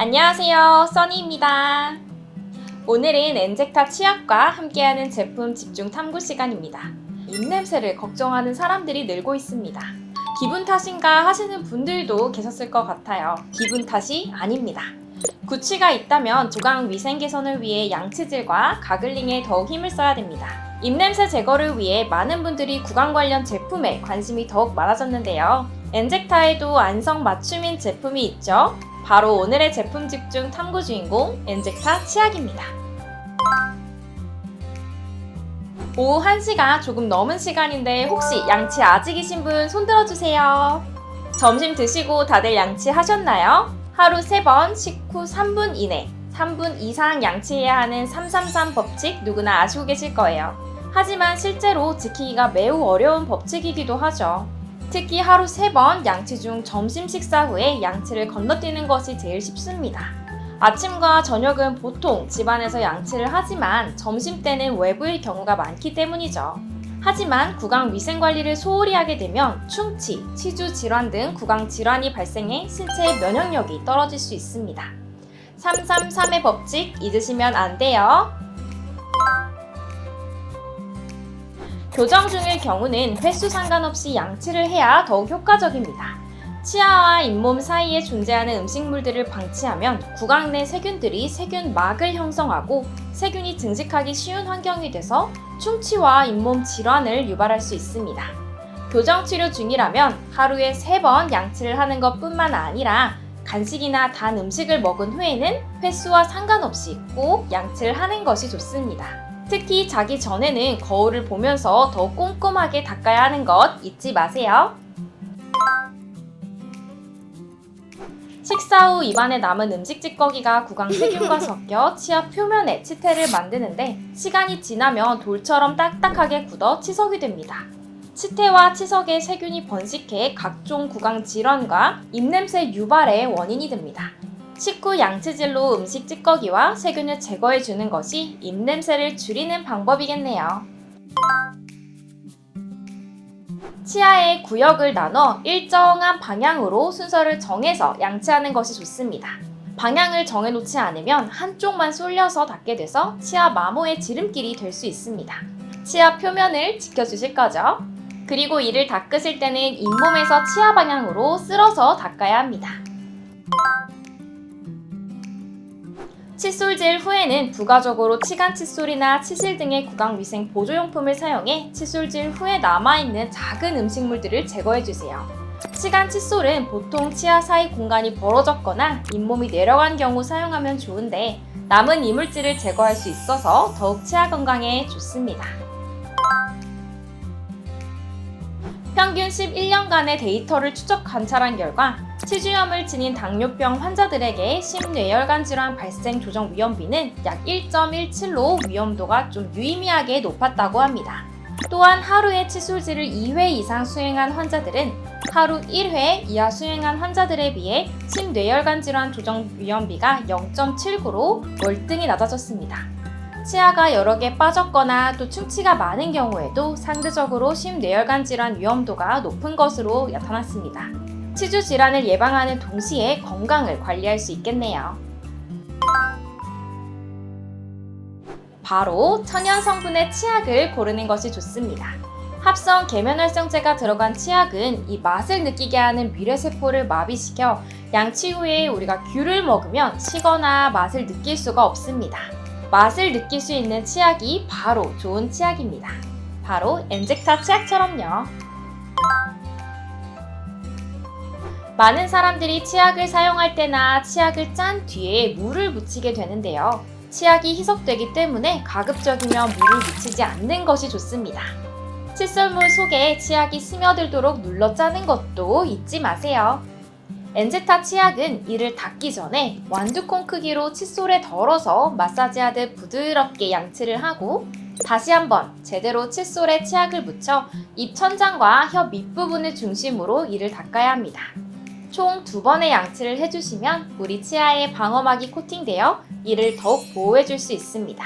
안녕하세요, 써니입니다. 오늘은 엔젝타 치약과 함께하는 제품 집중 탐구 시간입니다. 입냄새를 걱정하는 사람들이 늘고 있습니다. 기분 탓인가 하시는 분들도 계셨을 것 같아요. 기분 탓이 아닙니다. 구취가 있다면 구강 위생 개선을 위해 양치질과 가글링에 더욱 힘을 써야 됩니다. 입냄새 제거를 위해 많은 분들이 구강 관련 제품에 관심이 더욱 많아졌는데요. 엔젝타에도 안성 맞춤인 제품이 있죠. 바로 오늘의 제품 집중 탐구 주인공 엔젝타 치약입니다. 오후 1시가 조금 넘은 시간인데 혹시 양치 아직이신 분 손 들어주세요. 점심 드시고 다들 양치하셨나요? 하루 3번, 식후 3분 이내, 3분 이상 양치해야 하는 333 법칙 누구나 아시고 계실 거예요. 하지만 실제로 지키기가 매우 어려운 법칙이기도 하죠. 특히 하루 3번 양치 중 점심 식사 후에 양치를 건너뛰는 것이 제일 쉽습니다. 아침과 저녁은 보통 집안에서 양치를 하지만 점심때는 외부일 경우가 많기 때문이죠. 하지만 구강 위생 관리를 소홀히 하게 되면 충치, 치주 질환 등 구강 질환이 발생해 신체의 면역력이 떨어질 수 있습니다. 333의 법칙 잊으시면 안 돼요. 교정 중일 경우는 횟수 상관없이 양치를 해야 더욱 효과적입니다. 치아와 잇몸 사이에 존재하는 음식물들을 방치하면 구강 내 세균들이 세균막을 형성하고 세균이 증식하기 쉬운 환경이 돼서 충치와 잇몸 질환을 유발할 수 있습니다. 교정 치료 중이라면 하루에 3번 양치를 하는 것뿐만 아니라 간식이나 단 음식을 먹은 후에는 횟수와 상관없이 꼭 양치를 하는 것이 좋습니다. 특히 자기 전에는 거울을 보면서 더 꼼꼼하게 닦아야 하는 것 잊지 마세요. 식사 후 입안에 남은 음식 찌꺼기가 구강 세균과 섞여 치아 표면에 치태를 만드는데 시간이 지나면 돌처럼 딱딱하게 굳어 치석이 됩니다. 치태와 치석에 세균이 번식해 각종 구강 질환과 입냄새 유발의 원인이 됩니다. 식후 양치질로 음식 찌꺼기와 세균을 제거해 주는 것이 입냄새를 줄이는 방법이겠네요. 치아의 구역을 나눠 일정한 방향으로 순서를 정해서 양치하는 것이 좋습니다. 방향을 정해놓지 않으면 한쪽만 쏠려서 닿게 돼서 치아 마모의 지름길이 될 수 있습니다. 치아 표면을 지켜주실 거죠? 그리고 이를 닦으실 때는 잇몸에서 치아 방향으로 쓸어서 닦아야 합니다. 칫솔질 후에는 부가적으로 치간 칫솔이나 치실 등의 구강위생 보조용품을 사용해 칫솔질 후에 남아있는 작은 음식물들을 제거해주세요. 치간 칫솔은 보통 치아 사이 공간이 벌어졌거나 잇몸이 내려간 경우 사용하면 좋은데 남은 이물질을 제거할 수 있어서 더욱 치아 건강에 좋습니다. 평균 11년간의 데이터를 추적 관찰한 결과 치주염을 지닌 당뇨병 환자들에게 심뇌혈관 질환 발생 조정 위험비는 약 1.17로 위험도가 좀 유의미하게 높았다고 합니다. 또한 하루에 칫솔질을 2회 이상 수행한 환자들은 하루 1회 이하 수행한 환자들에 비해 심뇌혈관 질환 조정 위험비가 0.79로 월등히 낮아졌습니다. 치아가 여러 개 빠졌거나 또 충치가 많은 경우에도 상대적으로 심뇌혈관 질환 위험도가 높은 것으로 나타났습니다. 치주 질환을 예방하는 동시에 건강을 관리할 수 있겠네요. 바로 천연 성분의 치약을 고르는 것이 좋습니다. 합성 계면활성제가 들어간 치약은 이 맛을 느끼게 하는 미뢰세포를 마비시켜 양치 후에 우리가 귤을 먹으면 시거나 맛을 느낄 수가 없습니다. 맛을 느낄 수 있는 치약이 바로 좋은 치약입니다. 바로 엔젝타 치약처럼요. 많은 사람들이 치약을 사용할 때나 치약을 짠 뒤에 물을 묻히게 되는데요. 치약이 희석되기 때문에 가급적이면 물을 묻히지 않는 것이 좋습니다. 칫솔물 속에 치약이 스며들도록 눌러 짜는 것도 잊지 마세요. 엔젝타 치약은 이를 닦기 전에 완두콩 크기로 칫솔에 덜어서 마사지하듯 부드럽게 양치를 하고 다시 한번 제대로 칫솔에 치약을 묻혀 입 천장과 혀 밑부분을 중심으로 이를 닦아야 합니다. 총 2번의 양치를 해주시면 우리 치아에 방어막이 코팅되어 이를 더욱 보호해줄 수 있습니다.